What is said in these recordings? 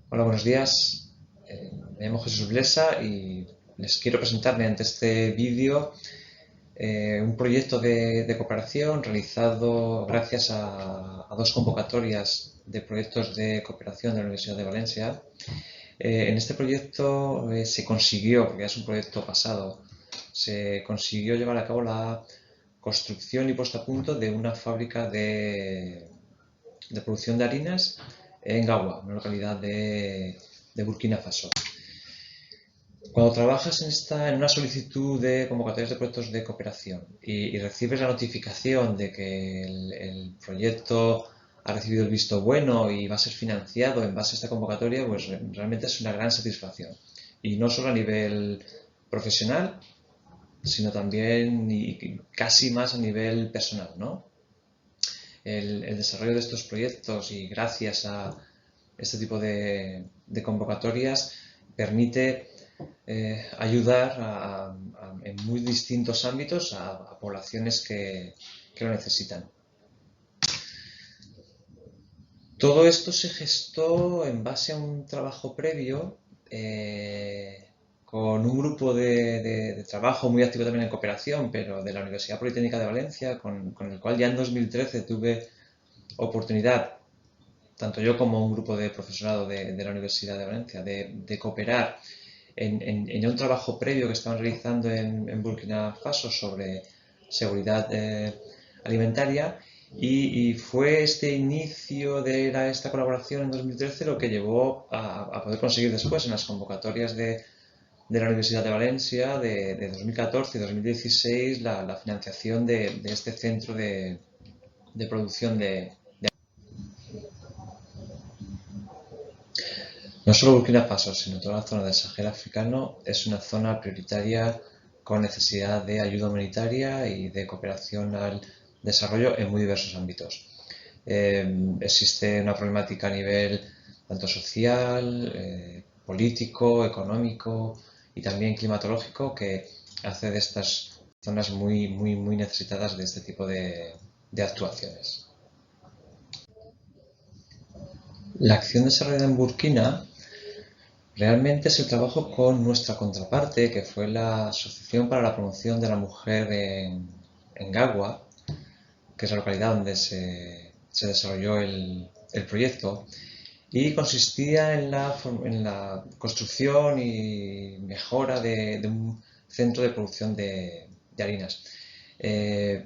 Hola, buenos días. Me llamo Jesús Blesa y les quiero presentar mediante este vídeo un proyecto de cooperación realizado gracias a dos convocatorias de proyectos de cooperación de la Universidad de Valencia. En este proyecto se consiguió, porque ya es un proyecto pasado, se consiguió llevar a cabo la construcción y puesta a punto de una fábrica de producción de harinas en Gawa, una localidad de Burkina Faso. Cuando trabajas en una solicitud de convocatorias de proyectos de cooperación y recibes la notificación de que el proyecto ha recibido el visto bueno y va a ser financiado en base a esta convocatoria, pues realmente es una gran satisfacción. Y no solo a nivel profesional, sino también y casi más a nivel personal, ¿no? El desarrollo de estos proyectos y gracias a este tipo de convocatorias permite ayudar en muy distintos ámbitos a poblaciones que lo necesitan. Todo esto se gestó en base a un trabajo previo con un grupo de trabajo muy activo también en cooperación, pero de la Universidad Politécnica de Valencia, con el cual ya en 2013 tuve oportunidad, tanto yo como un grupo de profesorado de la Universidad de Valencia, de cooperar en un trabajo previo que estaban realizando en Burkina Faso sobre seguridad alimentaria y fue este inicio de esta colaboración en 2013 lo que llevó a poder conseguir después en las convocatorias de la Universidad de Valencia de 2014 y 2016 la financiación de este centro de producción de. No solo Burkina Faso, sino toda la zona del Sahel africano es una zona prioritaria con necesidad de ayuda humanitaria y de cooperación al desarrollo en muy diversos ámbitos. Existe una problemática a nivel tanto social, político, económico y también climatológico que hace de estas zonas muy necesitadas de este tipo de actuaciones. La acción desarrollada en Burkina realmente es el trabajo con nuestra contraparte, que fue la Asociación para la Promoción de la Mujer en Gagua, que es la localidad donde se desarrolló el proyecto, y consistía en la construcción y mejora de un centro de producción de harinas. Eh,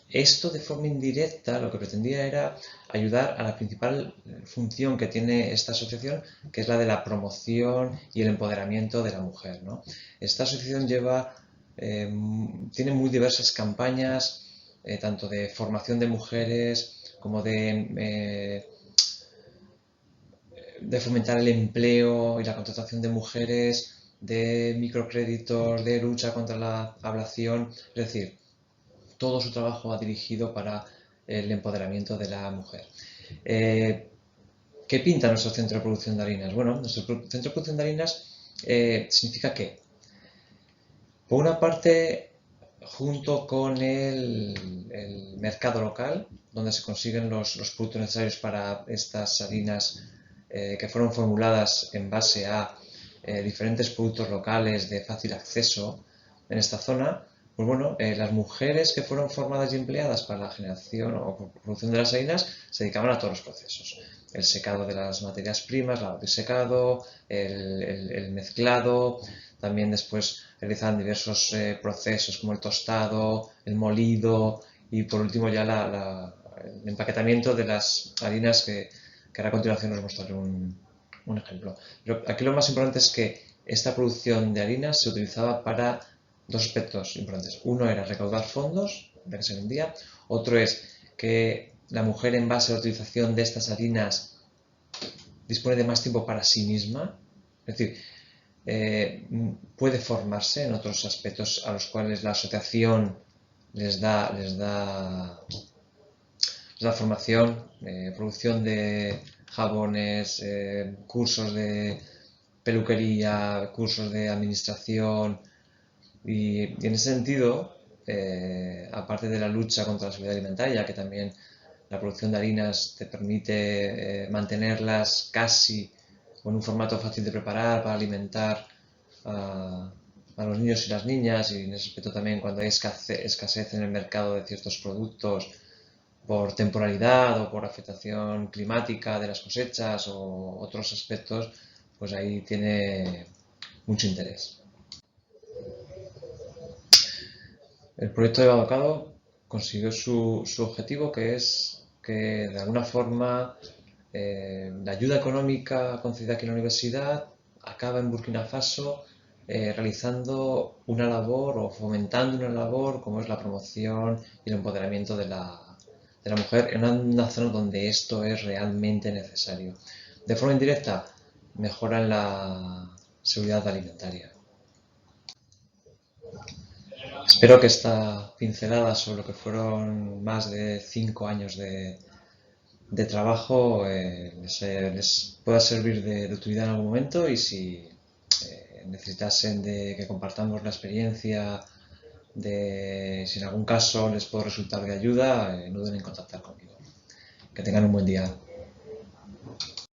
Esto de forma indirecta lo que pretendía era ayudar a la principal función que tiene esta asociación, que es la de la promoción y el empoderamiento de la mujer, ¿no? Esta asociación tiene muy diversas campañas, tanto de formación de mujeres como de fomentar el empleo y la contratación de mujeres, de microcréditos, de lucha contra la ablación, es decir, todo su trabajo va dirigido para el empoderamiento de la mujer. ¿Qué pinta nuestro centro de producción de harinas? Bueno, nuestro centro de producción de harinas significa que, por una parte, junto con el mercado local, donde se consiguen los productos necesarios para estas harinas que fueron formuladas en base a diferentes productos locales de fácil acceso en esta zona, pues bueno, las mujeres que fueron formadas y empleadas para la generación o producción de las harinas se dedicaban a todos los procesos. El secado de las materias primas, lavado y secado, el mezclado, también después realizaban diversos procesos como el tostado, el molido y por último ya el empaquetamiento de las harinas que ahora a continuación os mostraré un ejemplo. Pero aquí lo más importante es que esta producción de harinas se utilizaba para dos aspectos importantes. Uno era recaudar fondos, ya que se vendía. Otro es que la mujer, en base a la utilización de estas harinas, dispone de más tiempo para sí misma. Es decir, puede formarse en otros aspectos a los cuales la asociación les da formación, producción de jabones, cursos de peluquería, cursos de administración y en ese sentido, aparte de la lucha contra la seguridad alimentaria, que también la producción de harinas te permite mantenerlas casi con un formato fácil de preparar para alimentar a, a los niños y las niñas, y en ese aspecto también cuando hay escasez en el mercado de ciertos productos por temporalidad o por afectación climática de las cosechas o otros aspectos, pues ahí tiene mucho interés. El proyecto de Avocado consiguió su objetivo, que es que de alguna forma la ayuda económica concedida aquí en la universidad acaba en Burkina Faso realizando una labor o fomentando una labor como es la promoción y el empoderamiento de la mujer en una zona donde esto es realmente necesario. De forma indirecta, mejoran la seguridad alimentaria. Espero que esta pincelada sobre lo que fueron más de 5 años de trabajo les pueda servir de utilidad en algún momento, y si necesitasen de que compartamos la experiencia, si en algún caso les puedo resultar de ayuda, no duden en contactar conmigo. Que tengan un buen día.